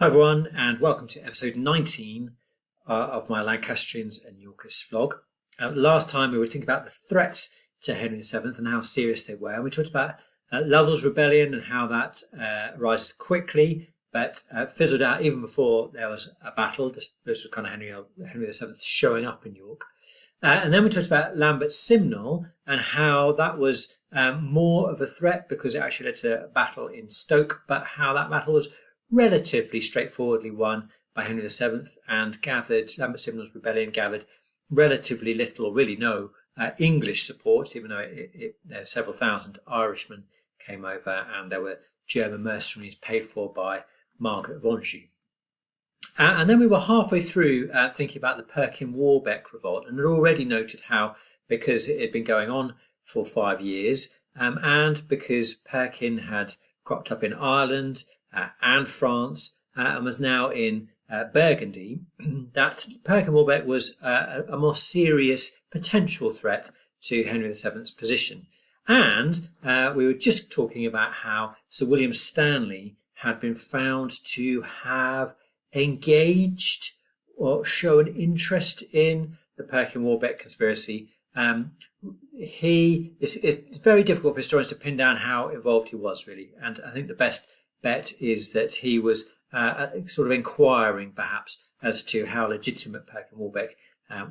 Hi everyone, and welcome to episode 19 of my Lancastrians and Yorkists vlog. Last time we were thinking about the threats to Henry VII and how serious they were. And we talked about Lovell's rebellion and how that rises quickly, but fizzled out even before there was a battle. This was kind of Henry VII showing up in York. And then we talked about Lambert's Simnel and how that was more of a threat because it actually led to a battle in Stoke, but how that battle was relatively straightforwardly won by Henry VII and Lambert Simnel's rebellion gathered relatively little or really no English support, even though several thousand Irishmen came over and there were German mercenaries paid for by Margaret of Anjou. And then we were halfway through thinking about the Perkin-Warbeck revolt and had already noted how, because it had been going on for 5 years and because Perkin had cropped up in Ireland and France and was now in Burgundy, that Perkin-Warbeck was a more serious potential threat to Henry VII's position. And we were just talking about how Sir William Stanley had been found to have engaged or shown interest in the Perkin-Warbeck conspiracy. It's very difficult for historians to pin down how involved he was, really. And I think the best bet is that he was sort of inquiring, perhaps, as to how legitimate Perkin-Warbeck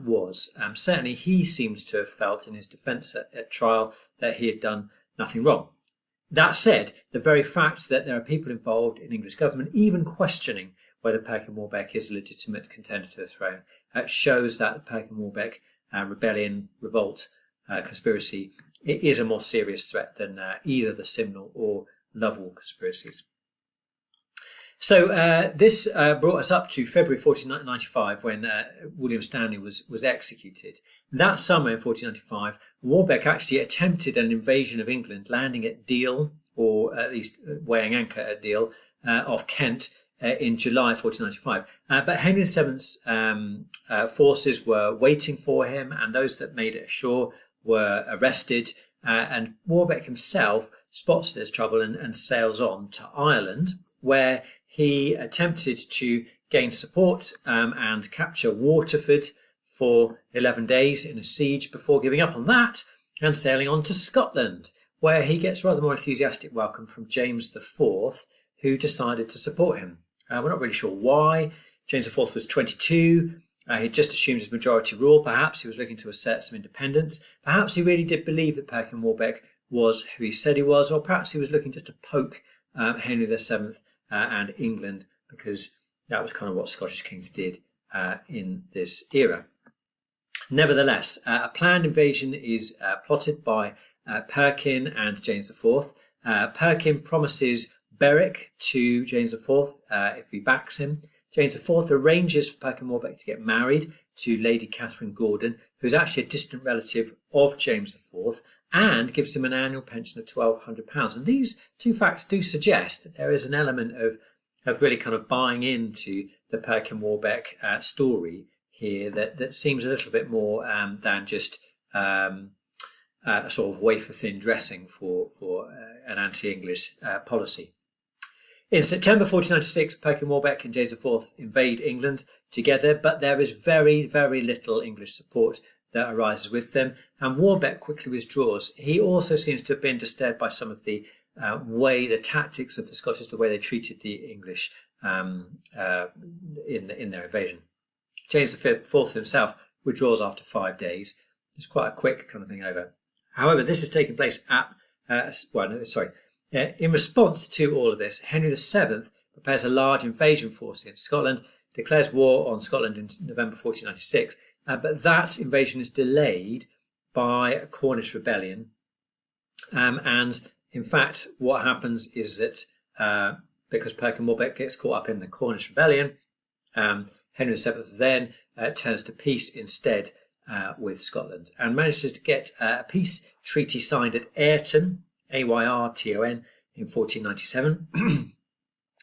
was. Certainly, he seems to have felt in his defence at trial that he had done nothing wrong. That said, the very fact that there are people involved in English government even questioning whether Perkin-Warbeck is a legitimate contender to the throne shows that the Perkin-Warbeck rebellion, revolt, conspiracy is a more serious threat than either the Simnel or Lovell conspiracies. So this brought us up to February 1495 when William Stanley was executed. That summer in 1495, Warbeck actually attempted an invasion of England, landing at Deal, or at least weighing anchor at Deal, off Kent in July 1495. But Henry VII's forces were waiting for him, and those that made it ashore were arrested. And Warbeck himself spots this trouble and sails on to Ireland, where he attempted to gain support and capture Waterford for 11 days in a siege before giving up on that and sailing on to Scotland, where he gets rather more enthusiastic welcome from James IV, who decided to support him. We're not really sure why. James IV was 22. He'd just assumed his majority rule. Perhaps he was looking to assert some independence. Perhaps he really did believe that Perkin-Warbeck was who he said he was, or perhaps he was looking just to poke Henry VII and England, because that was kind of what Scottish kings did in this era. Nevertheless, a planned invasion is plotted by Perkin and James IV. Perkin promises Berwick to James IV if he backs him. James IV arranges for Perkin-Warbeck to get married to Lady Catherine Gordon, who is actually a distant relative of James IV, and gives him an annual pension of £1,200. And these two facts do suggest that there is an element of really kind of buying into the Perkin-Warbeck story here that seems a little bit more than just a sort of wafer-thin dressing for an anti-English policy. In September 1496, Perkin-Warbeck and James IV invade England together, but there is very, very little English support that arises with them, and Warbeck quickly withdraws. He also seems to have been disturbed by some of the tactics of the Scottish, the way they treated the English in their invasion. James IV himself withdraws after 5 days. It's quite a quick kind of thing over. However, this has taken place in response to all of this, Henry VII prepares a large invasion force against Scotland, declares war on Scotland in November 1496, but that invasion is delayed by a Cornish rebellion. And in fact, what happens is that because Perkin-Warbeck gets caught up in the Cornish rebellion, Henry VII then turns to peace instead with Scotland and manages to get a peace treaty signed at Ayrton, Ayrton, in 1497,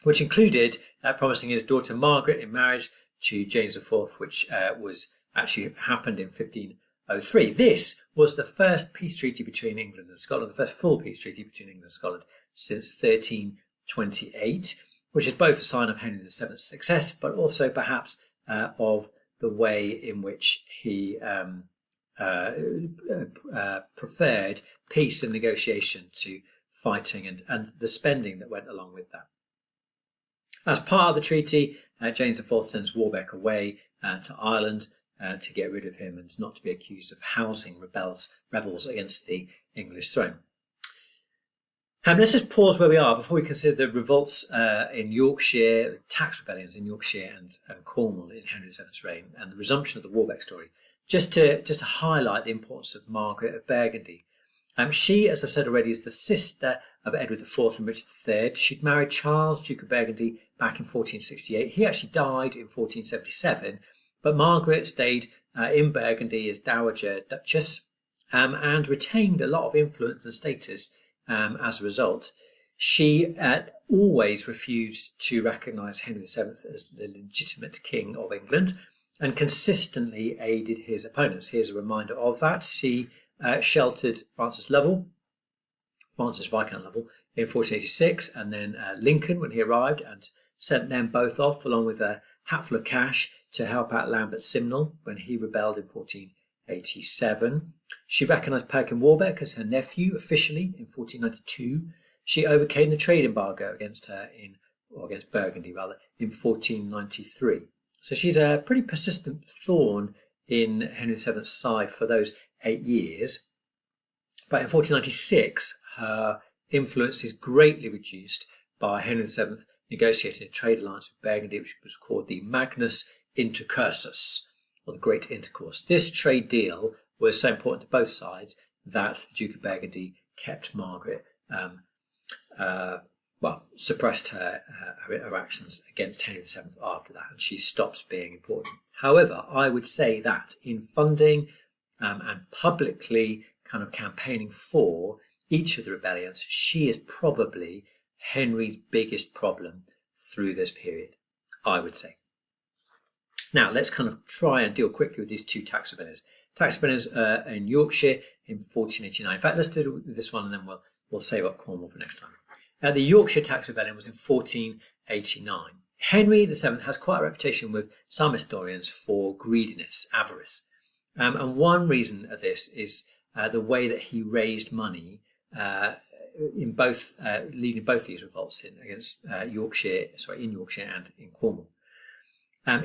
which included promising his daughter Margaret in marriage to James IV, which was actually happened in 1503. This was the first peace treaty between England and Scotland, the first full peace treaty between England and Scotland since 1328, which is both a sign of Henry VII's success, but also perhaps of the way in which he preferred peace and negotiation to fighting and the spending that went along with that. As part of the treaty, James IV sends Warbeck away to Ireland to get rid of him and not to be accused of housing rebels against the English throne. Let's just pause where we are before we consider the revolts in Yorkshire, tax rebellions in Yorkshire and Cornwall in Henry VII's reign, and the resumption of the Warbeck story, just to highlight the importance of Margaret of Burgundy. She, as I've said already, is the sister of Edward IV and Richard III. She'd married Charles, Duke of Burgundy, back in 1468. He actually died in 1477, but Margaret stayed in Burgundy as Dowager Duchess and retained a lot of influence and status as a result. She always refused to recognise Henry VII as the legitimate King of England and consistently aided his opponents. Here's a reminder of that. She sheltered Francis Viscount Lovell, in 1486, and then Lincoln when he arrived, and sent them both off along with a hatful of cash to help out Lambert Simnel when he rebelled in 1487. She recognised Perkin Warbeck as her nephew officially in 1492. She overcame the trade embargo against Burgundy in 1493. So she's a pretty persistent thorn in Henry VII's side for those 8 years. But in 1496, her influence is greatly reduced by Henry VII negotiating a trade alliance with Burgundy, which was called the Magnus Intercursus, or the Great Intercourse. This trade deal was so important to both sides that the Duke of Burgundy kept Margaret, suppressed her actions against Henry VII after that, and she stops being important. However, I would say that in funding and publicly kind of campaigning for each of the rebellions, she is probably Henry's biggest problem through this period, I would say. Now, let's kind of try and deal quickly with these two tax rebellions. Tax rebellions in Yorkshire in 1489. In fact, let's do this one and then we'll save up Cornwall for next time. The Yorkshire tax rebellion was in 1489. Henry VII has quite a reputation with some historians for greediness, avarice. And one reason of this is the way that he raised money leading both these revolts in Yorkshire and in Cornwall.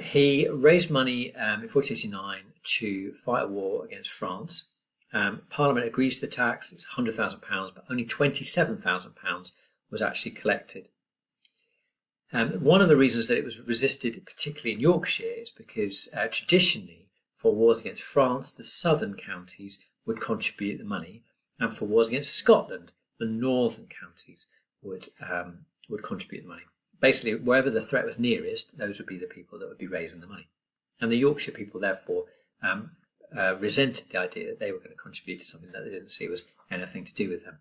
He raised money in 1489 to fight a war against France. Parliament agrees to the tax. It's £100,000, but only £27,000 was actually collected. One of the reasons that it was resisted, particularly in Yorkshire, is because traditionally, for wars against France, the southern counties would contribute the money, and for wars against Scotland, the northern counties would contribute the money. Basically, wherever the threat was nearest, those would be the people that would be raising the money. And the Yorkshire people, therefore, resented the idea that they were going to contribute to something that they didn't see was anything to do with them.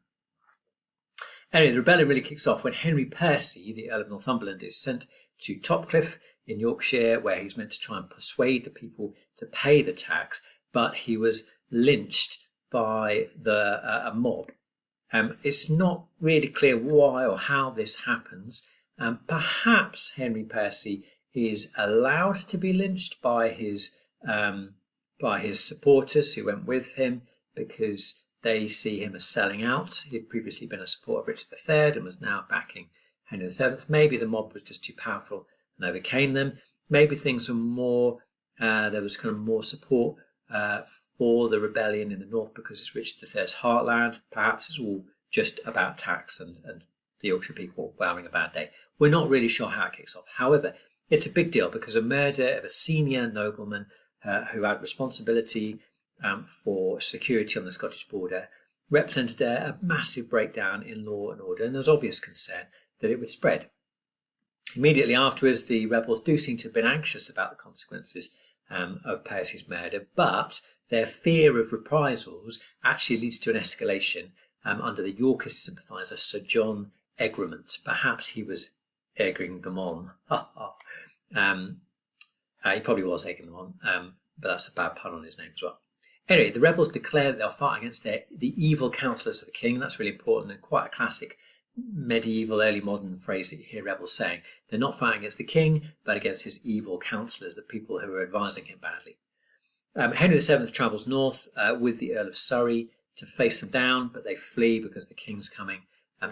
Anyway, the rebellion really kicks off when Henry Percy, the Earl of Northumberland, is sent to Topcliffe in Yorkshire, where he's meant to try and persuade the people to pay the tax, but he was lynched by a mob. It's not really clear why or how this happens. Perhaps Henry Percy is allowed to be lynched by his supporters who went with him because they see him as selling out. He had previously been a supporter of Richard III and was now backing Henry VII. Maybe the mob was just too powerful and overcame them. Maybe things were more, there was kind of more support for the rebellion in the north because it's Richard III's heartland. Perhaps it's all just about tax and the Yorkshire people were having a bad day. We're not really sure how it kicks off. However, it's a big deal because a murder of a senior nobleman who had responsibility for security on the Scottish border represented a massive breakdown in law and order, and there was obvious concern that it would spread. Immediately afterwards, the rebels do seem to have been anxious about the consequences of Percy's murder, but their fear of reprisals actually leads to an escalation under the Yorkist sympathiser Sir John Egremont. Perhaps he was egging them on. He probably was egging them on, but that's a bad pun on his name as well. Anyway, the rebels declare that they'll fight against the evil counsellors of the king. That's really important and quite a classic medieval, early modern phrase that you hear rebels saying. They're not fighting against the king, but against his evil counsellors, the people who are advising him badly. Henry VII travels north with the Earl of Surrey to face them down, but they flee because the king's coming.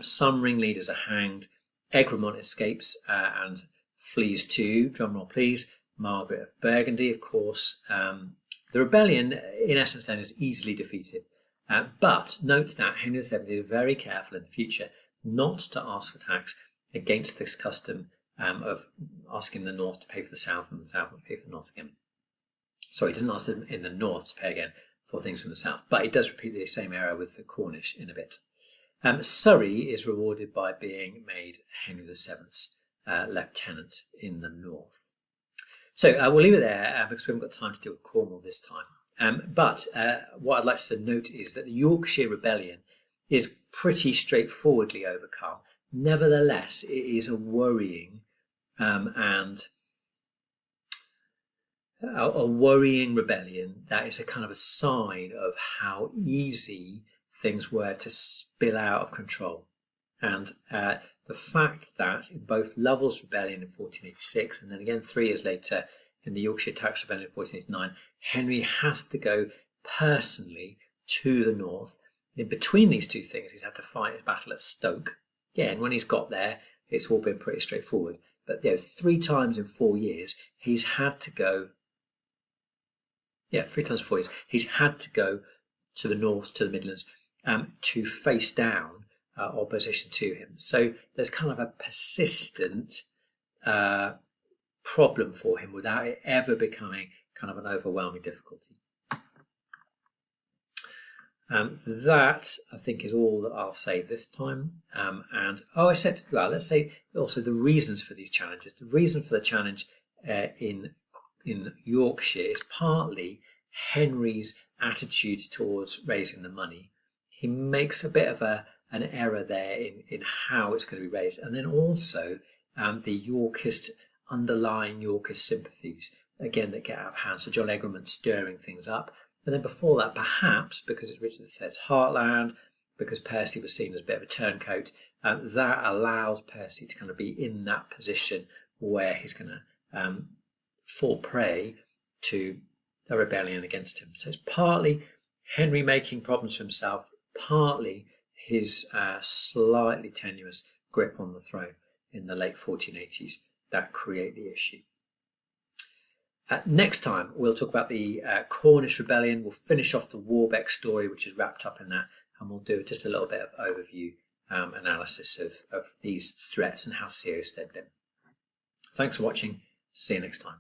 Some ringleaders are hanged. Egremont escapes and flees to, drumroll please, Margaret of Burgundy, of course. The rebellion, in essence, then, is easily defeated. But note that Henry VII is very careful in the future not to ask for tax against this custom of asking the North to pay for the South and the South to pay for the North again. Sorry, he doesn't ask them in the North to pay again for things in the South, but he does repeat the same error with the Cornish in a bit. Surrey is rewarded by being made Henry VII's lieutenant in the North. So we'll leave it there because we haven't got time to deal with Cornwall this time. But what I'd like to note is that the Yorkshire Rebellion is pretty straightforwardly overcome. Nevertheless, it is a worrying a worrying rebellion that is a kind of a sign of how easy things were to spill out of control. And the fact that in both Lovell's rebellion in 1486 and then again 3 years later in the Yorkshire Tax Rebellion in 1489, Henry has to go personally to the north. In between these two things, he's had to fight a battle at Stoke. Again, when he's got there, it's all been pretty straightforward. But 3 times in 4 years, he's had to go. 3 times in 4 years, he's had to go to the north, to the Midlands, to face down opposition to him. So there's kind of a persistent problem for him without it ever becoming kind of an overwhelming difficulty. That, I think, is all that I'll say this time. Let's say also the reasons for these challenges. The reason for the challenge in Yorkshire is partly Henry's attitude towards raising the money. He makes a bit of an error there in how it's going to be raised, and then also the underlying Yorkist sympathies, again, that get out of hand. So John Egremont stirring things up. And then before that, perhaps because it's Richard III's heartland, because Percy was seen as a bit of a turncoat, that allows Percy to kind of be in that position where he's going to fall prey to a rebellion against him. So it's partly Henry making problems for himself, partly his slightly tenuous grip on the throne in the late 1480s that create the issue. Next time, we'll talk about the Cornish Rebellion. We'll finish off the Warbeck story, which is wrapped up in that, and we'll do just a little bit of overview analysis of these threats and how serious they've been. Thanks for watching. See you next time.